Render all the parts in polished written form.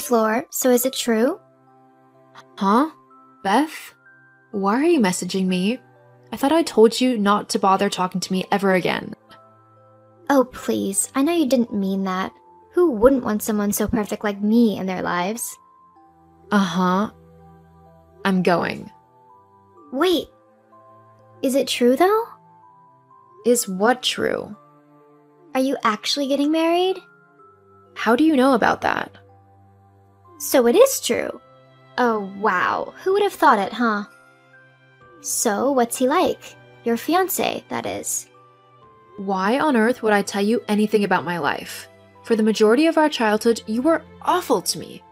floor, so is it true? Huh? Beth? Why are you messaging me? I thought I told you not to bother talking to me ever again. Oh, please, I know you didn't mean that. Who wouldn't want someone so perfect like me in their lives? Uh-huh. I'm going. Wait, is it true though? Is what true? Are you actually getting married? How do you know about that? So it is true. Oh, wow. Who would have thought it, huh? So, what's he like? Your fiancé, that is. Why on earth would I tell you anything about my life? For the majority of our childhood, you were awful to me.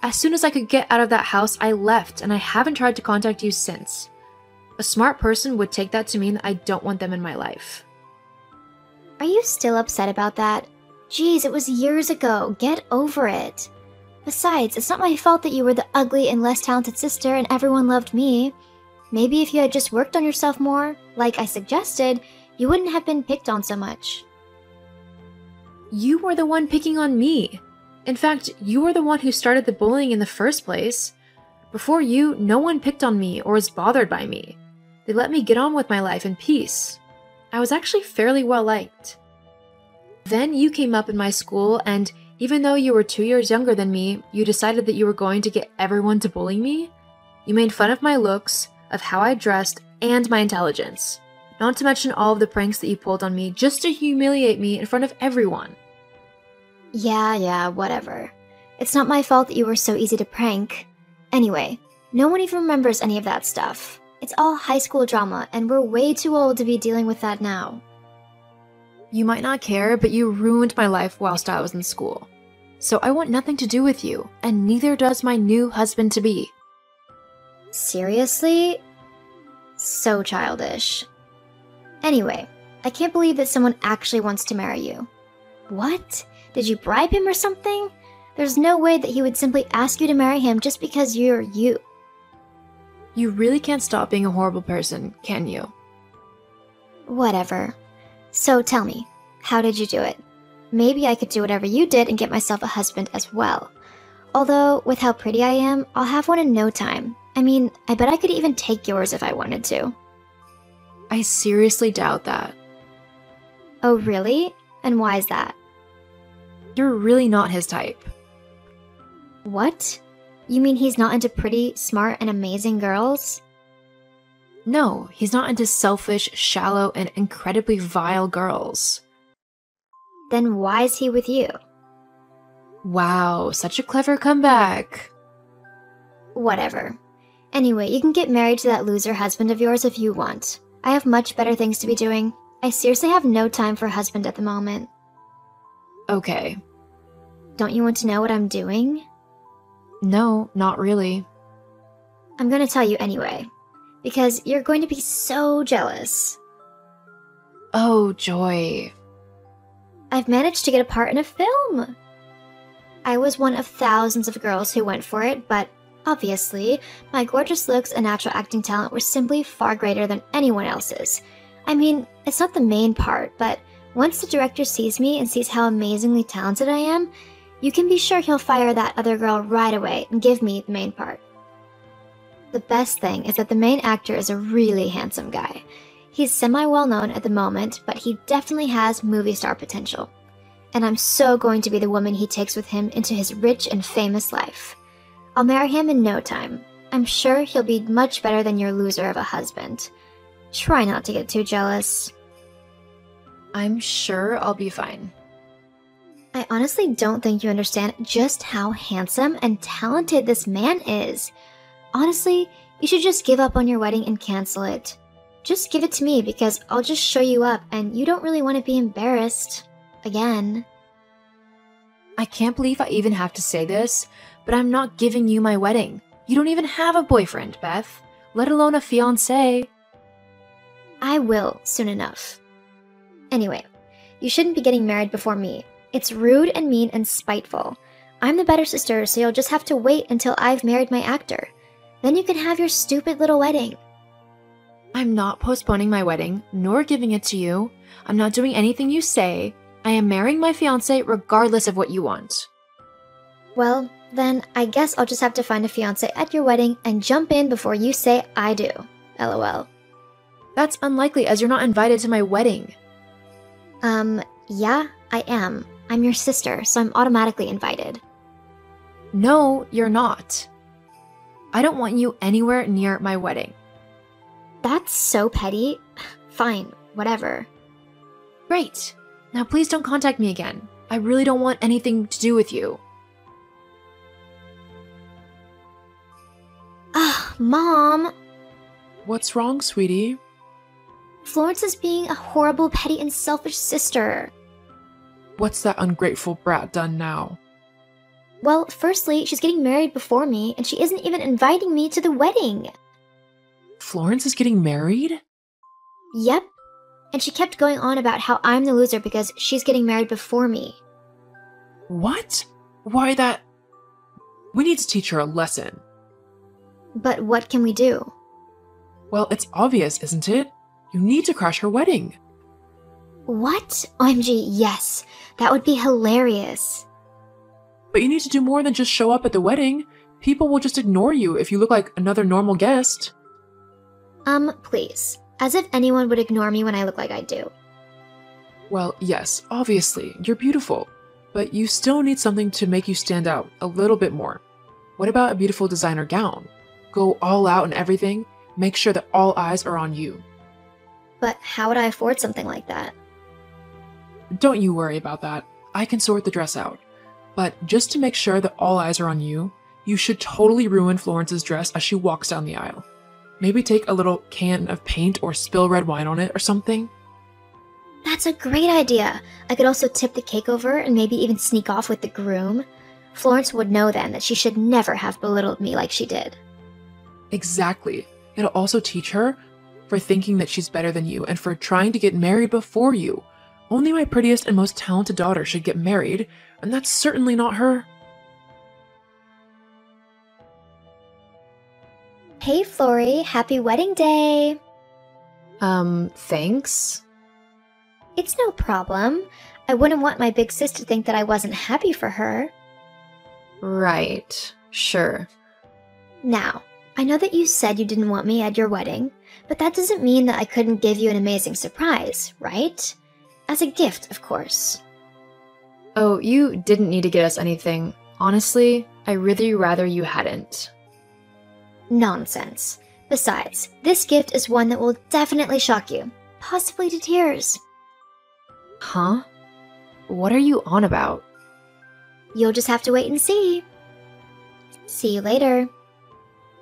As soon as I could get out of that house, I left, and I haven't tried to contact you since. A smart person would take that to mean that I don't want them in my life. Are you still upset about that? Geez, it was years ago. Get over it. Besides, it's not my fault that you were the ugly and less talented sister and everyone loved me. Maybe if you had just worked on yourself more, like I suggested, you wouldn't have been picked on so much. You were the one picking on me. In fact, you were the one who started the bullying in the first place. Before you, no one picked on me or was bothered by me. They let me get on with my life in peace. I was actually fairly well liked. Then you came up in my school, and even though you were 2 years younger than me, you decided that you were going to get everyone to bully me? You made fun of my looks, of how I dressed, and my intelligence. Not to mention all of the pranks that you pulled on me just to humiliate me in front of everyone. Yeah, whatever. It's not my fault that you were so easy to prank. Anyway, no one even remembers any of that stuff. It's all high school drama, and we're way too old to be dealing with that now. You might not care, but you ruined my life whilst I was in school. So I want nothing to do with you, and neither does my new husband-to-be. Seriously? So childish. Anyway, I can't believe that someone actually wants to marry you. What? Did you bribe him or something? There's no way that he would simply ask you to marry him just because you're you. You really can't stop being a horrible person, can you? Whatever. So tell me, how did you do it? Maybe I could do whatever you did and get myself a husband as well. Although, with how pretty I am, I'll have one in no time. I mean, I bet I could even take yours if I wanted to. I seriously doubt that. Oh, really? And why is that? You're really not his type. What? You mean he's not into pretty, smart, and amazing girls? No, he's not into selfish, shallow, and incredibly vile girls. Then why is he with you? Wow, such a clever comeback. Whatever. Anyway, you can get married to that loser husband of yours if you want. I have much better things to be doing. I seriously have no time for a husband at the moment. Okay. Don't you want to know what I'm doing? No, not really. I'm gonna tell you anyway, because you're going to be so jealous. Oh, joy. I've managed to get a part in a film! I was one of thousands of girls who went for it, but obviously, my gorgeous looks and natural acting talent were simply far greater than anyone else's. I mean, it's not the main part, but once the director sees me and sees how amazingly talented I am, you can be sure he'll fire that other girl right away and give me the main part. The best thing is that the main actor is a really handsome guy. He's semi-well-known at the moment, but he definitely has movie star potential. And I'm so going to be the woman he takes with him into his rich and famous life. I'll marry him in no time. I'm sure he'll be much better than your loser of a husband. Try not to get too jealous. I'm sure I'll be fine. I honestly don't think you understand just how handsome and talented this man is. Honestly, you should just give up on your wedding and cancel it. Just give it to me because I'll just show you up and you don't really want to be embarrassed. Again. I can't believe I even have to say this, but I'm not giving you my wedding. You don't even have a boyfriend, Beth, let alone a fiancé. I will, soon enough. Anyway, you shouldn't be getting married before me. It's rude and mean and spiteful. I'm the better sister, so you'll just have to wait until I've married my actor. Then you can have your stupid little wedding. I'm not postponing my wedding, nor giving it to you. I'm not doing anything you say. I am marrying my fiancé regardless of what you want. Well, then I guess I'll just have to find a fiancé at your wedding and jump in before you say I do. LOL. That's unlikely as you're not invited to my wedding. Yeah, I am. I'm your sister, so I'm automatically invited. No, you're not. I don't want you anywhere near my wedding. That's so petty. Fine, whatever. Great. Now please don't contact me again. I really don't want anything to do with you. Ah, Mom! What's wrong, sweetie? Florence is being a horrible, petty, and selfish sister. What's that ungrateful brat done now? Well, firstly, she's getting married before me, and she isn't even inviting me to the wedding. Florence is getting married? Yep. And she kept going on about how I'm the loser because she's getting married before me. What? Why that? We need to teach her a lesson. But what can we do? Well, it's obvious, isn't it? You need to crash her wedding. What? OMG, yes. That would be hilarious. But you need to do more than just show up at the wedding. People will just ignore you if you look like another normal guest. Please. As if anyone would ignore me when I look like I do. Well, yes, obviously, you're beautiful. But you still need something to make you stand out a little bit more. What about a beautiful designer gown? Go all out and everything. Make sure that all eyes are on you. But how would I afford something like that? Don't you worry about that. I can sort the dress out. But just to make sure that all eyes are on you, you should totally ruin Florence's dress as she walks down the aisle. Maybe take a little can of paint or spill red wine on it or something. That's a great idea. I could also tip the cake over and maybe even sneak off with the groom. Florence would know then that she should never have belittled me like she did. Exactly. It'll also teach her for thinking that she's better than you and for trying to get married before you. Only my prettiest and most talented daughter should get married, and that's certainly not her. Hey, Flory, happy wedding day! Thanks? It's no problem. I wouldn't want my big sis to think that I wasn't happy for her. Right, sure. Now, I know that you said you didn't want me at your wedding, but that doesn't mean that I couldn't give you an amazing surprise, right? As a gift, of course. Oh, you didn't need to get us anything. Honestly, I really rather you hadn't. Nonsense. Besides, this gift is one that will definitely shock you, possibly to tears. Huh? What are you on about? You'll just have to wait and see. See you later.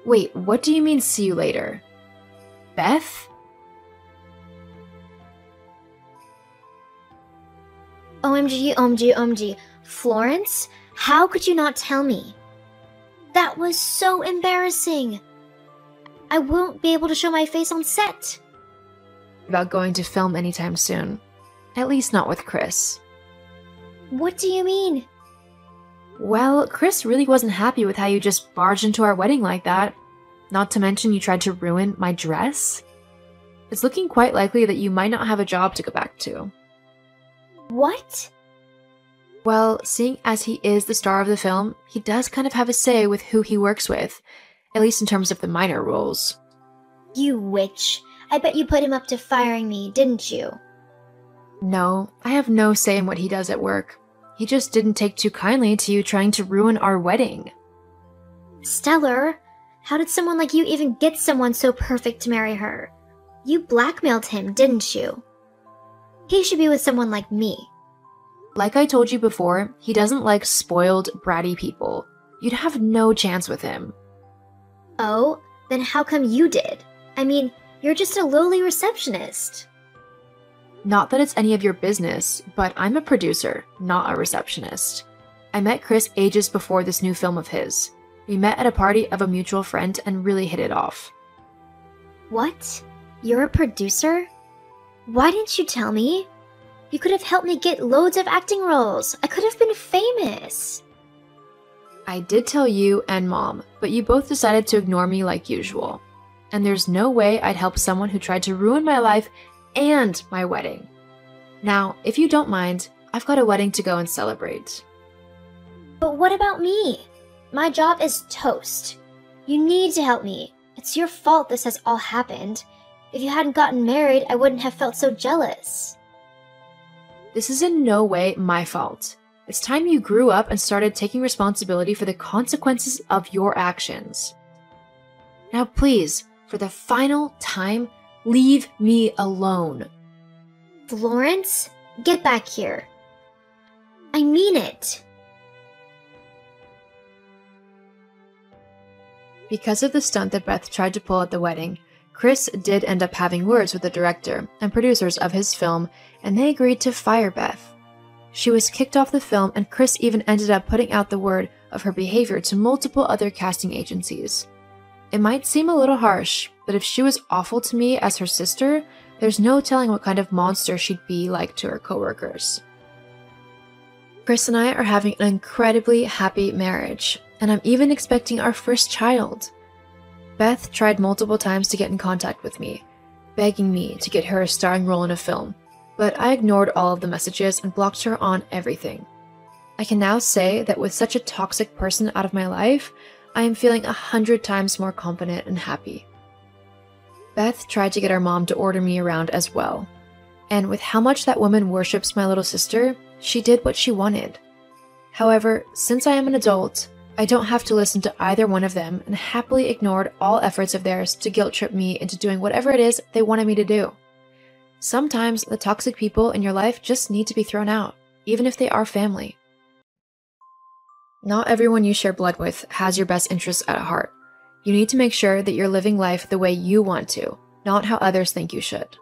Wait, what do you mean see you later? Beth? OMG, OMG, OMG. Florence? How could you not tell me? That was so embarrassing. I won't be able to show my face on set. About going to film anytime soon. At least not with Chris. What do you mean? Well, Chris really wasn't happy with how you just barged into our wedding like that. Not to mention you tried to ruin my dress. It's looking quite likely that you might not have a job to go back to. What? Well, seeing as he is the star of the film, he does kind of have a say with who he works with, at least in terms of the minor roles. You witch. I bet you put him up to firing me, didn't you? No, I have no say in what he does at work. He just didn't take too kindly to you trying to ruin our wedding. Stellar, how did someone like you even get someone so perfect to marry her? You blackmailed him, didn't you? He should be with someone like me. Like I told you before, he doesn't like spoiled, bratty people. You'd have no chance with him. Oh, then how come you did? I mean, you're just a lowly receptionist. Not that it's any of your business, but I'm a producer, not a receptionist. I met Chris ages before this new film of his. We met at a party of a mutual friend and really hit it off. What? You're a producer? Why didn't you tell me? You could have helped me get loads of acting roles. I could have been famous. I did tell you and Mom, but you both decided to ignore me like usual. And there's no way I'd help someone who tried to ruin my life and my wedding. Now, if you don't mind, I've got a wedding to go and celebrate. But what about me? My job is toast. You need to help me. It's your fault this has all happened. If you hadn't gotten married, I wouldn't have felt so jealous. This is in no way my fault. It's time you grew up and started taking responsibility for the consequences of your actions. Now please, for the final time, leave me alone. Florence, get back here. I mean it. Because of the stunt that Beth tried to pull at the wedding, Chris did end up having words with the director and producers of his film, and they agreed to fire Beth. She was kicked off the film, and Chris even ended up putting out the word of her behavior to multiple other casting agencies. It might seem a little harsh, but if she was awful to me as her sister, there's no telling what kind of monster she'd be like to her coworkers. Chris and I are having an incredibly happy marriage, and I'm even expecting our first child. Beth tried multiple times to get in contact with me, begging me to get her a starring role in a film, but I ignored all of the messages and blocked her on everything. I can now say that with such a toxic person out of my life, I am feeling 100 times more confident and happy. Beth tried to get our mom to order me around as well, and with how much that woman worships my little sister, she did what she wanted. However, since I am an adult, I don't have to listen to either one of them and happily ignored all efforts of theirs to guilt trip me into doing whatever it is they wanted me to do. Sometimes the toxic people in your life just need to be thrown out, even if they are family. Not everyone you share blood with has your best interests at heart. You need to make sure that you're living life the way you want to, not how others think you should.